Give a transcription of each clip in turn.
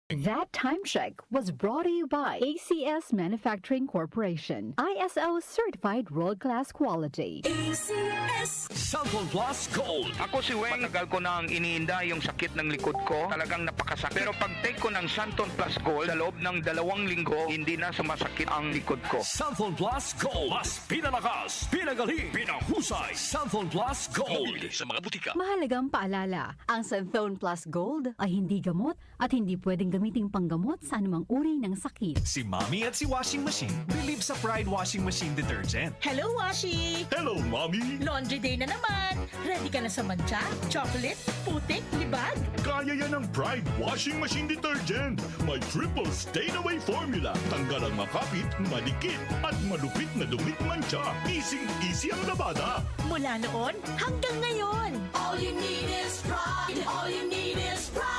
That time check was brought to you by ACS Manufacturing Corporation, ISO certified world-class quality. ACS Cellphone Plus Gold. Ako si Weng, matagal ko nang iniinda yung sakit ng likod ko. Talagang napakasakit. Pero pag take ko ng Santon Plus Gold, sa loob ng 2 linggo, hindi na sumasakit ang likod ko. Cellphone Plus Gold. Mas pinalakas, pinagaling, pinahusay. Cellphone Plus Gold. Mabili sa mga butika. Mahalagang paalala, ang Santhone Plus Gold ay hindi gamot at hindi pwedeng gamiting panggamot sa anumang uri ng sakit. Si Mommy at si Washing Machine believe sa Pride Washing Machine Detergent. Hello, Washi! Hello, Mommy! Laundry day na naman! Ready ka na sa mancha, chocolate, putik, libag? Kaya yan ang Pride Washing Machine Detergent. May triple stain-away formula. Tanggal ang makapit, malikit, at malupit na dumit mancha. Easy ang labada. Mula noon hanggang ngayon. All you need is pride. All you need is pride.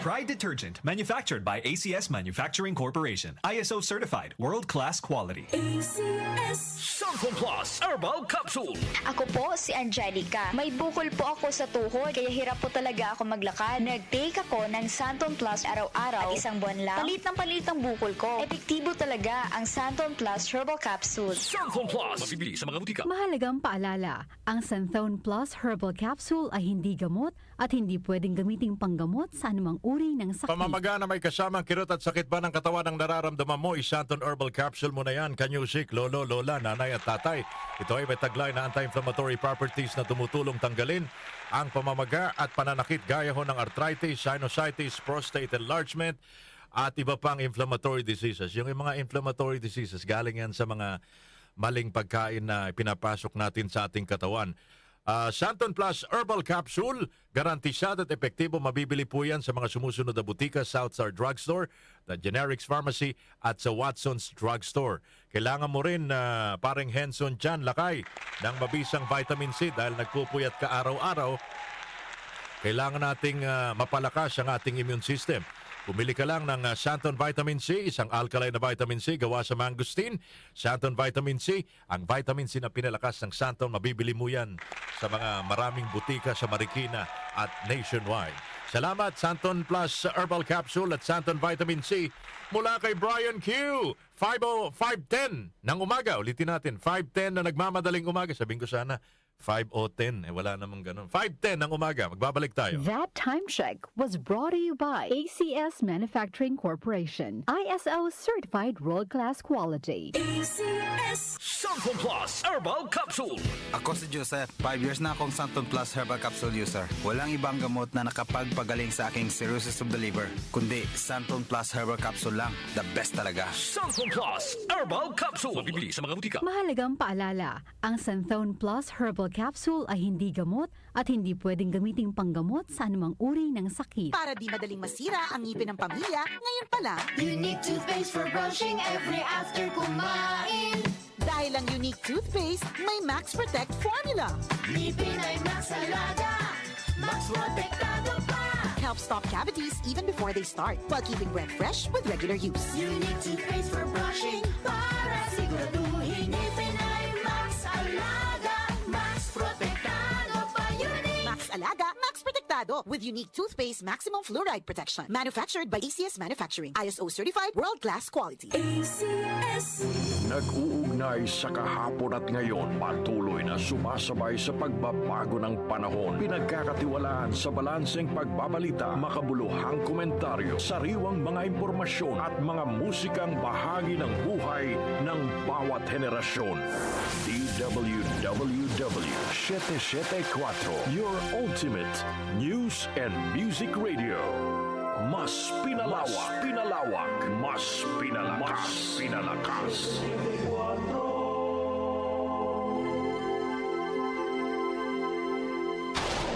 Pride Detergent, manufactured by ACS Manufacturing Corporation. ISO certified, world-class quality. ACS Cellphone Plus Herbal Capsule. Ako po si Angelica. May bukol po ako sa tuhod, kaya hirap po talaga ako maglakad. Nag-take ako ng Santon Plus araw-araw at 1 buwan lang. Palit ang bukol ko. Epektibo talaga ang Santon Plus Herbal Capsule. Cellphone Plus. Mabibili sa mga butika. Mahalagang paalala, ang Santhone Plus Herbal Capsule ay hindi gamot at hindi pwedeng gamiting panggamot sa anumang uri ng sakit. Pamamaga na may kasamang kirot at sakit ba ng katawan ang nararamdaman mo? Isanton Herbal Capsule mo na yan. Kanyusik, lolo, lola, nanay at tatay. Ito ay may taglay na anti-inflammatory properties na tumutulong tanggalin ang pamamaga at pananakit gaya ho ng arthritis, sinusitis, prostate enlargement at iba pang inflammatory diseases. Yung mga inflammatory diseases, galing yan sa mga maling pagkain na pinapasok natin sa ating katawan. Santon Plus Herbal Capsule, garantisado at epektibo. Mabibili po yan sa mga sumusunod na butika, Southstar Drugstore, the Generics Pharmacy at sa Watson's Drugstore. Kailangan mo rin, paring Henson dyan, lakay ng mabisang vitamin C dahil nagpupuyat ka araw-araw. Kailangan nating mapalakas ang ating immune system. Pumili ka lang ng Santon Vitamin C, isang alkaline na vitamin C gawa sa mangosteen. Santon Vitamin C, ang vitamin C na pinalakas ng Santon, mabibili mo yan sa mga maraming butika sa Marikina at nationwide. Salamat Santon Plus Herbal Capsule at Santon Vitamin C mula kay Brian Q. 5:10 ng umaga. Ulitin natin, 5:10 na nagmamadaling umaga. Sabihin ko sana 5 o 10. Wala namang ganun. 5:10 ng umaga. Magbabalik tayo. That time check was brought to you by ACS Manufacturing Corporation, ISO certified world-class quality. ACS Cellphone Plus Herbal Capsule. Ako si Joseph. 5 years na akong Santon Plus Herbal Capsule user. Walang ibang gamot na nakapagpagaling sa aking cirrhosis of the liver, kundi Santon Plus Herbal Capsule lang. The best talaga. Cellphone Plus Herbal Capsule. Mabibili sa mga butika. Mahalagang paalala, ang Santhone Plus Herbal Capsule ay hindi gamot at hindi pwedeng gamiting panggamot sa anumang uri ng sakit. Para di madaling masira ang ngipin ng pamilya, ngayon pa lang, Unique toothpaste for brushing every after kumain. dahil ang unique toothpaste, may Max Protect formula. Ngipin ay Max Alaga. Max Protektado pa. Helps stop cavities even before they start, while keeping breath fresh with regular use. Unique toothpaste for brushing para siguraduhin ngipin ay Max Alaga. Max Protektado pa. Unique. Max Alaga, Max Protectado with unique toothpaste maximum fluoride protection. Manufactured by ACS Manufacturing. ISO certified world-class quality. ACS Nag-uugnay sa kahapon at ngayon, patuloy na sumasabay sa pagbabago ng panahon. Pinagkakatiwalaan sa balanseng pagbabalita, makabuluhang komentaryo, sariwang mga impormasyon at mga musikang bahagi ng buhay ng bawat henerasyon. DWWW 774, your ultimate news and music radio. Mas pinalawak, mas pinalakas.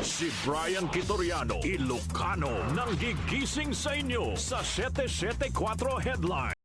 Si Brian Kitoriano, Ilocano, nang gigising sa inyo sa 774 Headline.